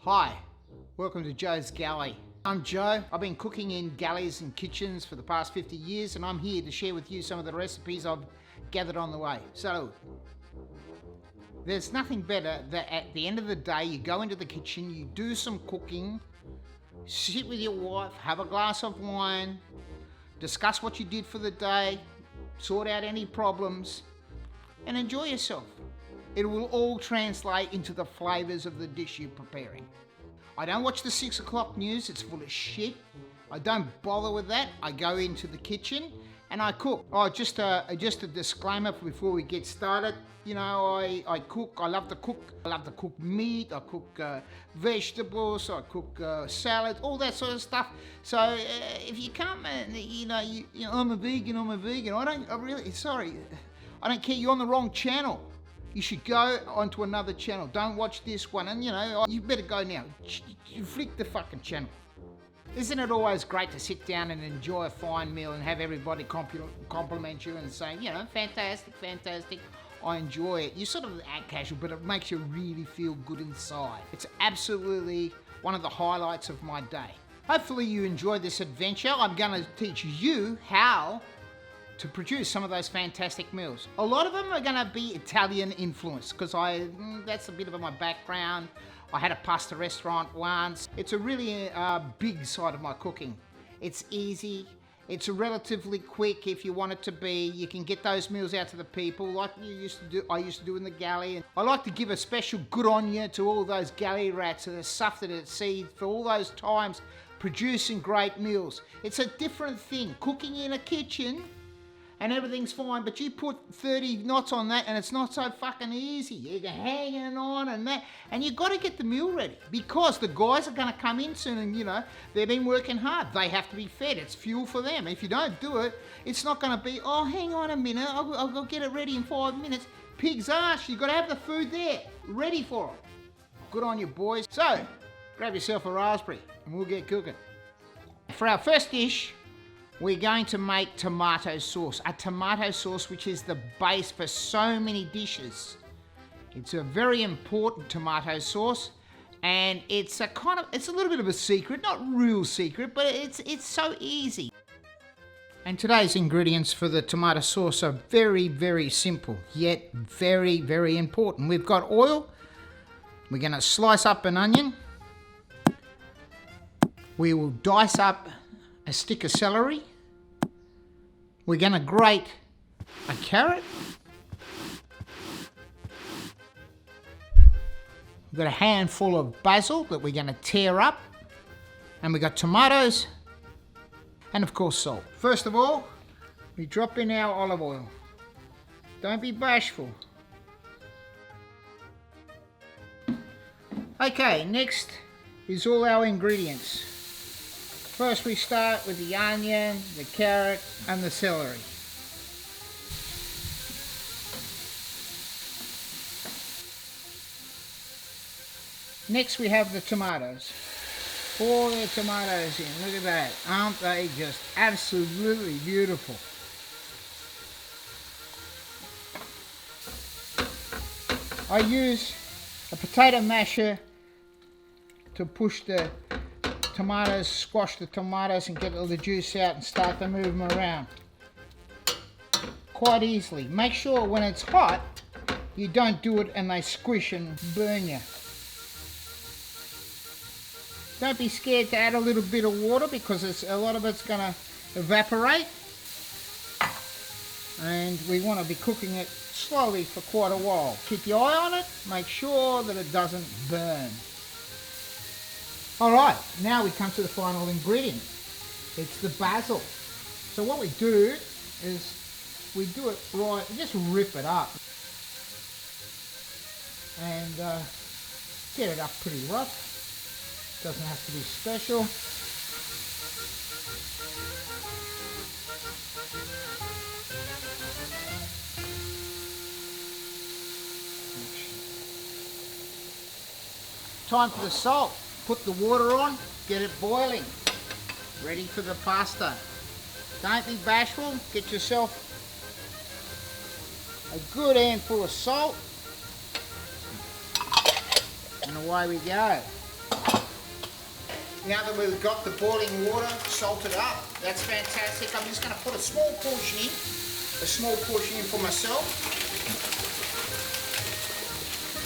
Hi, welcome to Joe's Galley. I'm Joe. I've been cooking in galleys and kitchens for the past 50 years and I'm here to share with you some of the recipes I've gathered on the way. So, there's nothing better than at the end of the day you go into the kitchen, you do some cooking, sit with your wife, have a glass of wine, discuss what you did for the day, sort out any problems and enjoy yourself. It will all translate into the flavours of the dish you're preparing. I don't watch the 6 o'clock news, it's full of shit. I don't bother with that. I go into the kitchen and I cook. Oh, just a disclaimer before we get started. You know, I cook, I love to cook. I love to cook meat, I cook vegetables, I cook salad, all that sort of stuff. So if you come and, you know, I'm a vegan. I don't care, you're on the wrong channel. You should go onto another channel. Don't watch this one. And you know, you better go now. You flick the fucking channel. Isn't it always great to sit down and enjoy a fine meal and have everybody compliment you and say, you know, fantastic. I enjoy it. You sort of act casual, but it makes you really feel good inside. It's absolutely one of the highlights of my day. Hopefully you enjoyed this adventure. I'm going to teach you how to produce some of those fantastic meals. A lot of them are going to be Italian influenced because that's a bit of my background. I had a pasta restaurant once. It's a really big side of my cooking. It's easy. It's relatively quick if you want it to be. You can get those meals out to the people like I used to do in the galley. And I like to give a special good on you to all those galley rats that are suffered at sea for all those times producing great meals. It's a different thing. Cooking in a kitchen and everything's fine, but you put 30 knots on that and it's not so fucking easy. You're hanging on and that, and you got to get the meal ready because the guys are going to come in soon and, you know, they've been working hard. They have to be fed. It's fuel for them. If you don't do it, it's not going to be, oh, hang on a minute, I'll go get it ready in 5 minutes. Pig's ass, you got to have the food there, ready for it. Good on you, boys. So, grab yourself a raspberry and we'll get cooking. For our first dish, we're going to make tomato sauce. A tomato sauce which is the base for so many dishes. It's a very important tomato sauce and it's a little bit of a secret, not real secret, but it's so easy. And today's ingredients for the tomato sauce are very, very simple, yet very, very important. We've got oil. We're going to slice up an onion. We will dice up a stick of celery. We're going to grate a carrot. We've got a handful of basil that we're going to tear up. And we've got tomatoes and of course salt. First of all, we drop in our olive oil. Don't be bashful. Okay, next is all our ingredients. First we start with the onion, the carrot and the celery. Next we have the tomatoes. Pour the tomatoes in, look at that. Aren't they just absolutely beautiful? I use a potato masher to push the tomatoes, squash the tomatoes and get all the juice out and start to move them around quite easily. Make sure when it's hot you don't do it and they squish and burn you. Don't be scared to add a little bit of water because a lot of it's going to evaporate and we want to be cooking it slowly for quite a while. Keep your eye on it, make sure that it doesn't burn. Alright, now we come to the final ingredient. It's the basil. So what we do is we do it right, just rip it up and get it up pretty rough. Doesn't have to be special. Time for the salt. Put the water on, get it boiling. Ready for the pasta. Don't be bashful, get yourself a good handful of salt and away we go. Now that we've got the boiling water salted up, that's fantastic. I'm just going to put a small portion in for myself.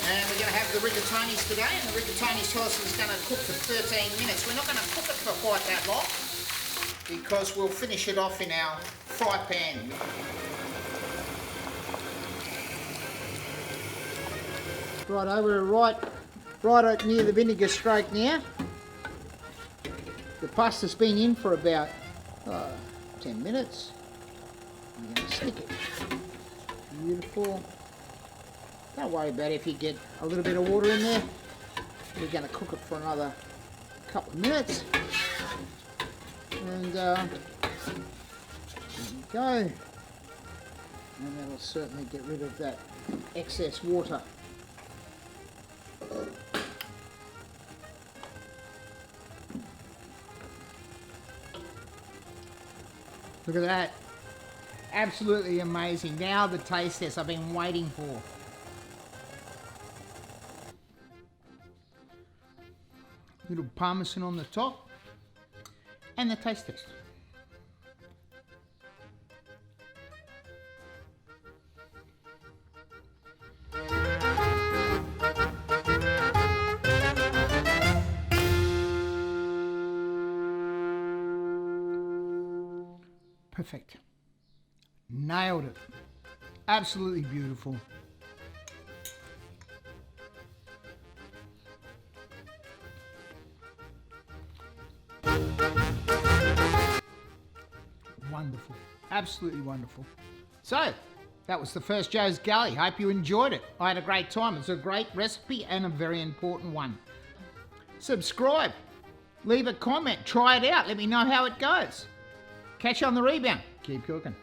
And we're going to have the rigatonis today, and the rigatonis tell us it's going to cook for 13 minutes. We're not going to cook it for quite that long, because we'll finish it off in our fry pan. Righto, we're right near the vinegar stroke now. The pasta's been in for about 10 minutes. I'm going to stick it. Beautiful. Don't worry about if you get a little bit of water in there. We're going to cook it for another couple of minutes. And there we go. And that'll certainly get rid of that excess water. Look at that. Absolutely amazing. Now the taste test I've been waiting for. Little parmesan on the top. And the taste test. Perfect. Nailed it. Absolutely beautiful. Wonderful. Absolutely wonderful. So, that was the first Joe's Galley. Hope you enjoyed it. I had a great time. It's a great recipe and a very important one. Subscribe. Leave a comment. Try it out. Let me know how it goes. Catch you on the rebound. Keep cooking.